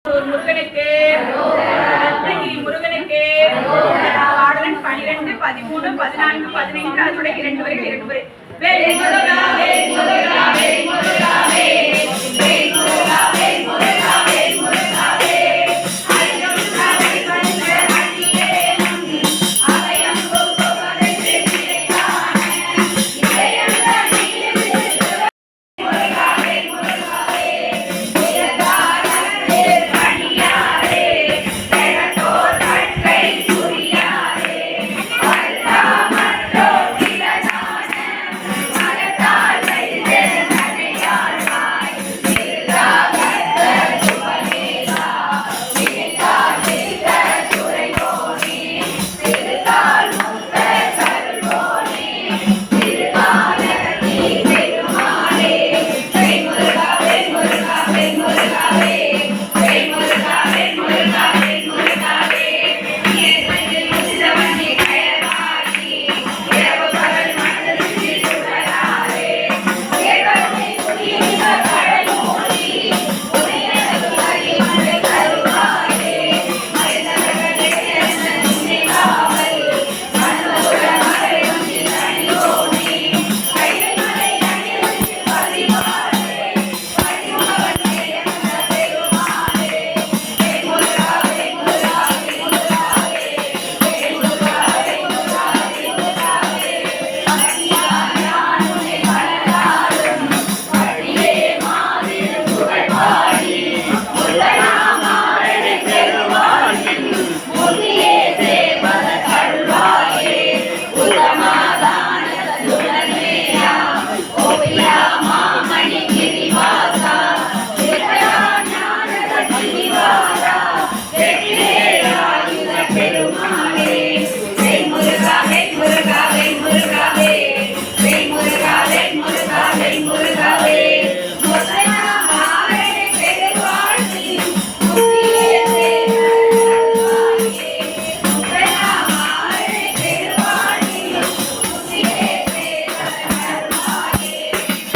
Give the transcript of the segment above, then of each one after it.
முருகனுக்கு ரத்னகிரி முருகனுக்கு பாடலன் 12, 13, 14, 15 அதோட 2 வரைகள் 2 முறை வேல் முருகா வேல் முருகா வேல் முருகா வேல் முருகா வேல் முருகா வேல் முருகா வேல் ஐயம் சாலை வந்த அடியே அவையம் கோபவரை செய்தான இதயம் தனியில் முருகா வேல் முருகா வேல் முருகாரே பணியாரே தெரட்டோர் கட்டை புரியாரே அல்லாமற்றோ சிலதான மரத்தால் வைத்த நடையாழ்வாய் திருகாகத்த சுபநேகா திருகாசித்த துறையோனே திருகால் முத்த கருளோனே திருகாலத்தி பெருமாளே ஜெய் முருகா வேல் முருகா வேல் முருகா வேல் ஜெய் முருகா வேல் முருகா வேல் முருகா வேல் இயற்கையில் உச்சவண்ணி கயவாகி இரவு பகல் மனதில் சுடராரே ஏகத்தை புரியுக கடலோடி புரியனது அறிவனை கருவாரே மனிதர்களே என்னை காவல் மனோர மறைவந்தி தனியோனே கைலை அணிவித்து பதிவாரே பதிமகனே என்ற பெருமாளே ஜெய் முருகா வேல் முருகா வேல் முருகா வேல் ஜெய் முருகா வேல் முருகா வேல் முருகா வேல் அடியார் நான் உன்னை வணங்காலும் அடியே மாதிரு புகழ் பாடி முருகனாமாறனை பெருமாளின் முன்னியே சேவத கருள்வாயே உத்தமாதான சுடனேயா கோவிலா மாமணி கிரிவாசா திருஞானத கிரிவாசா வெற்றிவேலாயுத பெருமாளே ஜெய் முருகா வேல் முருகா வேல் முருகா வேல் ஜெய் முருகா வேல் முருகா வேல் முருகா வேல் முருகனாமாறனை பெருமாளின் முன்னியே சேவத கருள்வாயே முருகனாமாறனை பெருமாளின் முன்னியே சேவத கருள்வாயே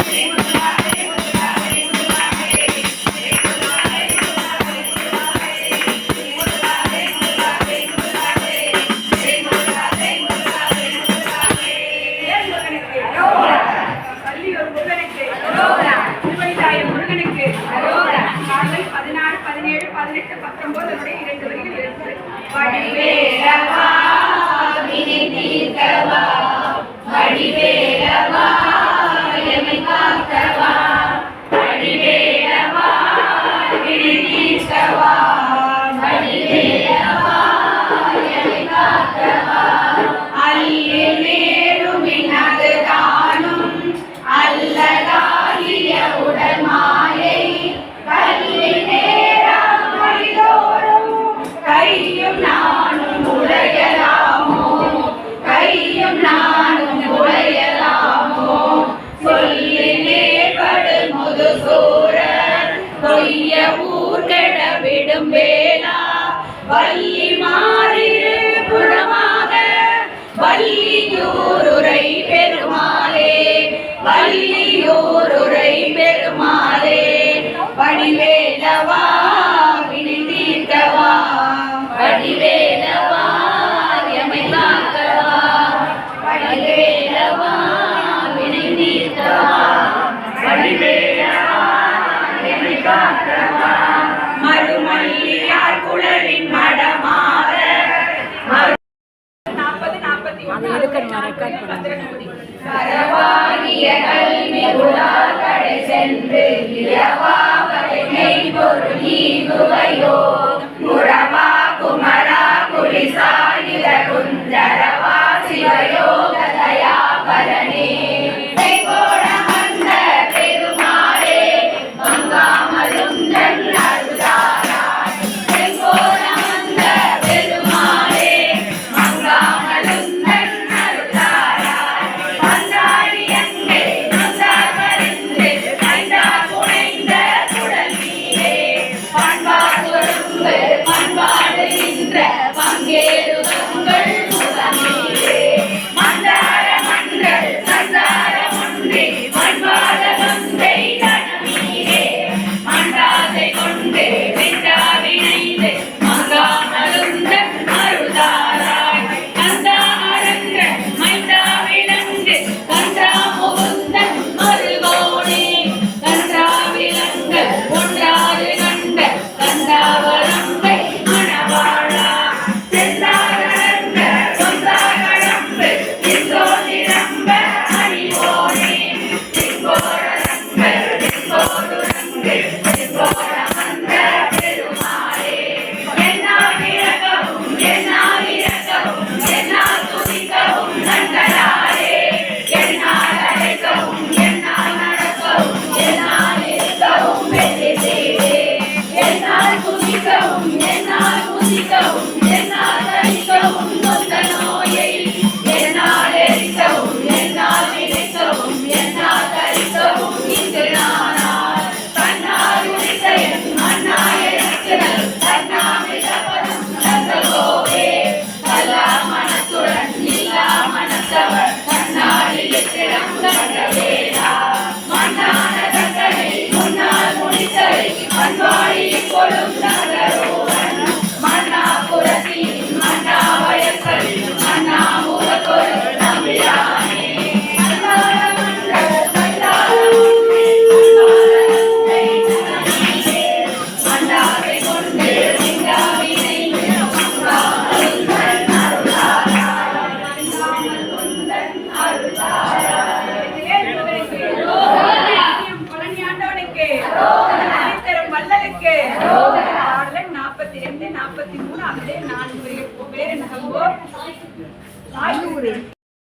ஜெய் முருகா வேல் முருகா வேல் முருகா வேல் ஜெய் முருகா வேல் முருகா வேல் முருகா வேல் ஜெய் முருகா வேல் முருகா வேல் முருகா வேல் ஜெய் முருகா வேல் முருகா வேல் முருகா வேல் முருகனுக்கு அரோகரா பள்ளியூர் முருகனுக்கு அரோகரா திருவடிதாய முருகனுக்கு அரோகரா பாடல் 16, 17, 18, 19 அதோட 2 வரிகள் 2 முறை வடிவேலவா வினை தீர்க்கவா வடிவேலவா எமை காக்கவா வடிவேலவா வினை தீர்க்கவா வடிவேலவா எமை காக்கவா அல்லி மேலுமினது தானும் அல்லதாகிய உடல் மாயை கல்லி நேரம் மனிதோறும் கையும் நானும் உடையலாமோ கையும் நானும் உடையலாமோ சொல்லி நேர்படு முதுசூரர் கொய்ய ஊர்கெட விடும் வேளா வள்ளி மாறிரு புறமாக வள்ளியூருரை பெருமாளே வள்ளியூருரை பெருமாளே வடிவேலவா வினை தீர்க்கவா வடிவேலவா எமை காக்கவா வடிவேலவா வினை தீர்க்கவா வடிவேலவா எமை காக்கவா மறுமல்லியார் குழலின் மடமாற 40, 41 கரவாகிய கல்வி உலாக்கடை சென்று இரவாவரை மெய்பொருள் ஈகுவையோ முரவா குமரா குலிசாயில குஞ்சரவா சிவயோக தயாபரணே செங்கோட வந்த பெருமாளே மங்காமலுந்தன் அருளாராய் செங்கோட வந்த பெருமாளே மங்காமலுந்தன் அருளாராய் பந்தாடி அங்கே நந்தாகரிந்து கைந்தா புனைந்த குடல் நீரே பண்பாடு பண்பாடு நின்ற பங்கேறு உங்கள் முகமீரே மந்தார மன்றல்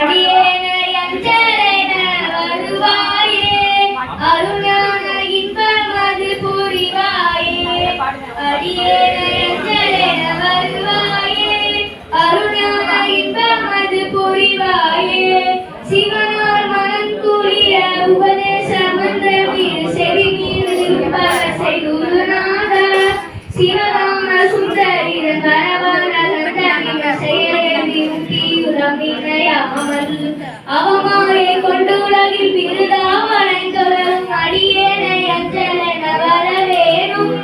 அடியேனை அஞ்சலென வருவாயே, அருஞான இன்பமது புரிவாயே. அடியேனை அஞ்சலென வருவாயே, அருஞான இன்பமது புரிவாயே. சிவனார் மனம் குளிர உபதேச மந்திரம் செவி மீது பரசை குருநாத. சிவகாம சுந்தரிதன் வரவான அவமாயை கொண்டு உலகில் விருதாவனை தொடரும் அடியேனை அஞ்சலென வரவேணும்.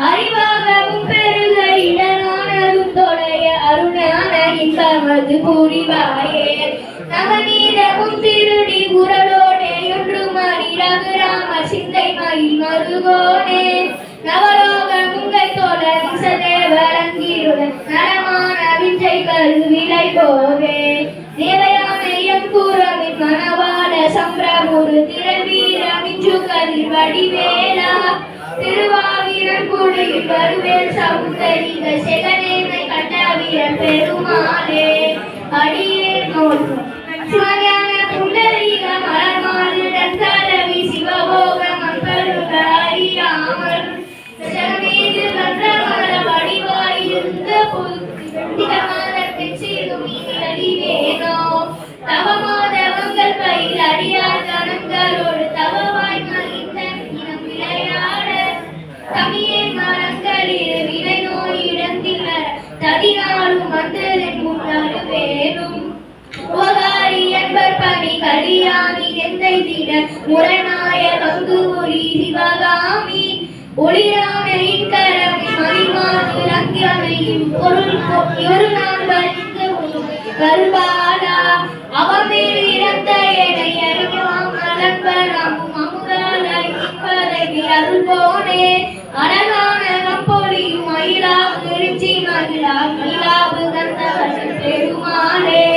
அறிவாகவும் பெருக இடனானதும் தொடைய அருணான இன்பமது புரிவாயே. நவநீதமும் திருடி குரலோடே ஒன்று மாறி ரகுராம சிந்தை மயில் மருகோனே. நவலோக முங்கை தோழ விசதேவரங்கிருடன் நலமான விஞ்சை கருவிலை போவே. தேவயானையம் கூறமின் மணவாள சம்பிரமுரு திரவீர மிஞ்சு கதிர் வடிவேலா. திருவாவீரன் குடியில் வருவேல் சவுந்தரிக செகனேனை கண்ட வீரன் பெருமாளே. அடியே நோல் சிவஞான புண்டரீக மலர்மாறுடன் கரவி சிவபோக மம்பருக அறியாமல் ஜகமேது கந்தமர வடிவாயிருந்த புத்திரமாதத்தின் சீரும் அடிவேனோ. தவமாதவங்கள் பயில் அடியார் கணங்களோடு தவவாய் மகிழ்ந்த இனம் விளையாட. தமிழே மரங்களில் வினை நோய் இடந்திலர ததினாலும் வந்ததன் முன்னாடு வேணும். உபகாரி என்பர் பணி கலியாணி எந்தை திட முரணாய கங்குரி சிவகாமி. ஒளிராமையின் கரமி மணிமாது லங்கியமையும் பொருள் ஒரு நாள் வரிந்து வருவாளா. அவமேல் இறந்த எனை அறிவாம் அலம்பரமும் அமுதாலி அருள் போனே. அழகான கம்பொழியும் மயிலாவு திருச்சி மகிழா மயிலாவு கந்தவர்கள் பெருமாளே.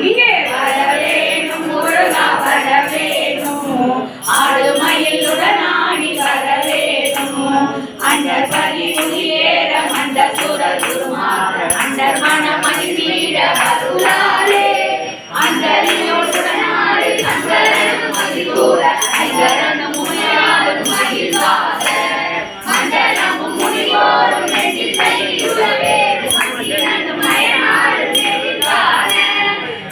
இங்கே வரவேணும் முருகா வரவேணும், ஆடுமயிலுடன் ஆடி வரவேணும். அண்டர் பலி உயிரேற மண்ட சுரர் குருமாற அண்டர் மணமணி வீட அருளாலே. அண்டரியோடுடன் ஆடு அந்தரனு மகிழ்கூற ஐங்கரனும் முனியாரும் மகிழ்வார. மண்டலமும் முனிவோரும் நெஞ்சில் கையுறவேறு மகிழனும் மயனாறு நெறிவார.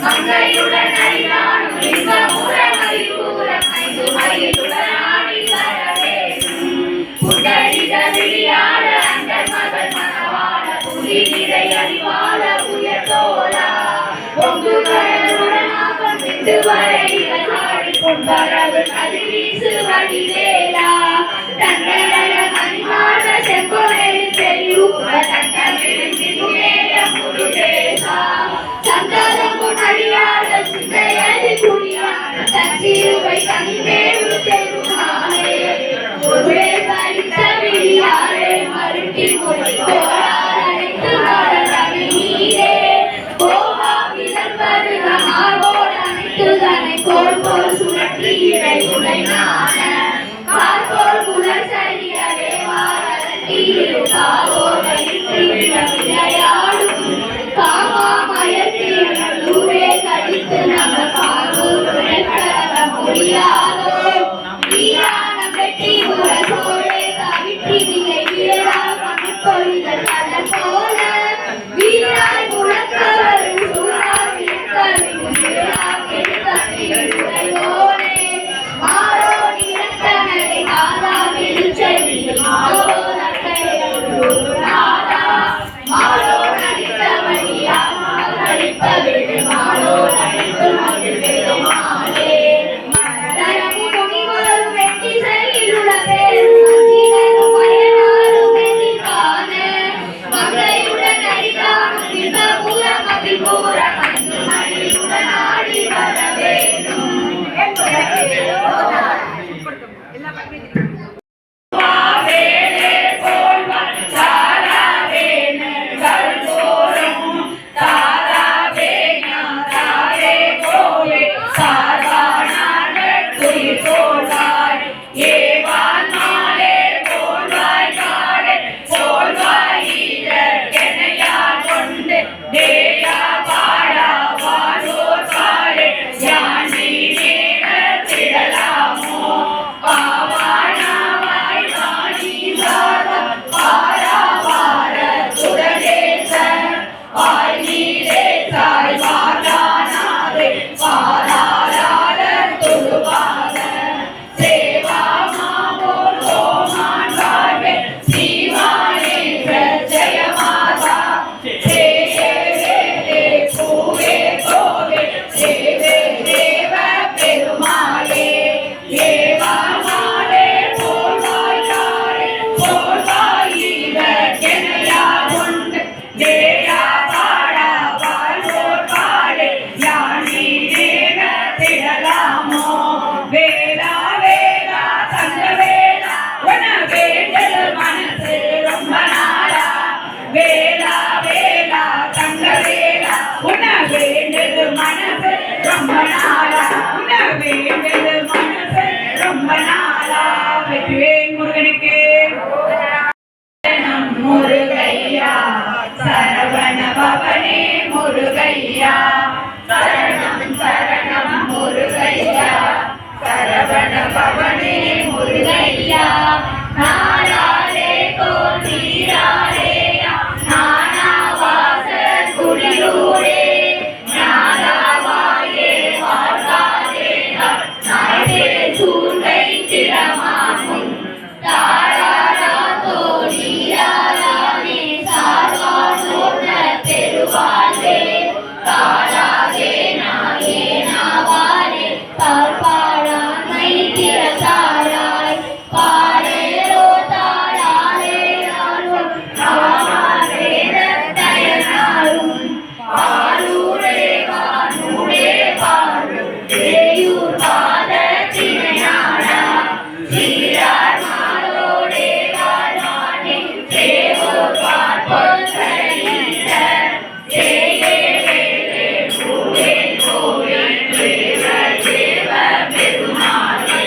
மங்கையுடன் அறிவானும் இன்பமுற மகிழ்கூற மைந்து மகிழுடன் ஆடி வரவேணும். புண்டரிக விழியாட அண்டர் மகள் மணவாள புலி நிறை அறிவாள உயர்தோளா. பொங்கு கடலுடன் ஆகம் விட்டு வரைகள் ஆடி கொண்டரவு கதிர்வீசு வடிவேலா. தன்னல மணிமாட செம்பொழில் செறிவுற தட்டமிடும் திருநேய முருகேசா. சந்ததமுன் அறியாத சிந்தையது குடியான தச்சிறுவை தனிமேவு பெருமாளே. ஒருவே பறித்த விழியாரே மருட்டி மொழி கோராரைத்து மரதனை நீரே. கோவா விளம்பருக மார்போடு அனைத்துதனை கோள்போல் சுழற்றி இறை உடைனான. கார்போல் குலர் சரிய தேவாரத்திரு காவோரையில் விளையாடும். காமாமயத்தீரூரே கடித்து நம காவூர் முடியாதோ. வீரான வெற்றி முரசோரே கவிற்றி நிலை வீரா கணக்கொழிதல் கடல் போல. வீராய் முழக்கவரும் சூழாய் விளக்கவிடும் வீரா கெடுத்தவிடும் உடையோனே. மாறோ நிறத்தனரை ஆதா விழுச்செவி மாறோ நட்டையோடு நாதா. மாறோ வேண்டாமோ வேளா வேளா தங்க வேளா உன வேண்டது மனசு ரொம்ப நாளா வேளா வேளா தங்க வேளா உன வேண்டது மனசு ரொம்ப நாளா உன வேண்டது மனசு ரொம்ப நாளா வெற்றிவேல் முருகனுக்கு முருகையா சரவண பவனே முருகையா சரணம் சரணம் முருகையா சரவண பவனே முருகையா நாராளே கோத்தீராளே நானாவாச குடியூரே நாராவாயே வாழ்வாரே நாடே சூர்கை திறமாமுன் தாராரா தோழியாரானே சார்வானோர்ன பெருவாளே காலாகே நாயே நாவாரே பார்ப்பாடாமை திறத்தாராய் பாடேரோ தாராளே நாளும் நாமாரே தயனாரும் பாரூரே வானூரே பாரு தேயூர் பாத திணையாடா சீரார் மாலோடே வாழ்வானே தேவோர் பார்ப்போர் சரணீர ஜெயே வேலே பூவே கோவே தேவ தேவ பெருமாளே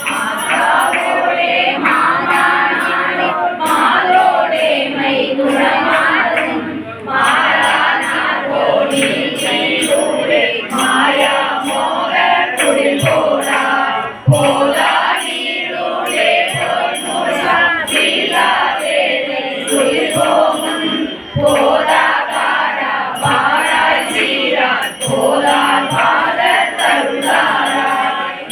மாதாவோடே மாமானானே மாலோடே மைதுரமாடும் மாறானார் கோடி செய்தூரே மாயா மோக குடில் போடா போதா நீரோடே பொன்முருகா தீராதே உயிர் போகும் போதா காரா பாராய் சீரா போதா பாத தருளாரா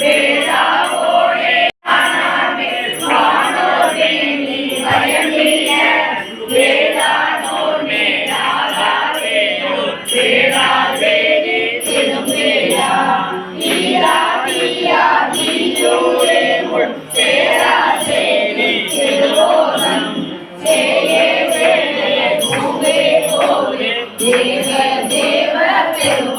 வேதாவோடே ஆனாமே வானோடே நீ பயமில்ல வேதானோர் மேலாகாதே வேதாதே நீ திரும்பேயா ஈரா தீயா தீயோரே உன் சேரா சேனி திருவோணம் சேயே வேலே பூவே கோவே தேவ தேவ பெரு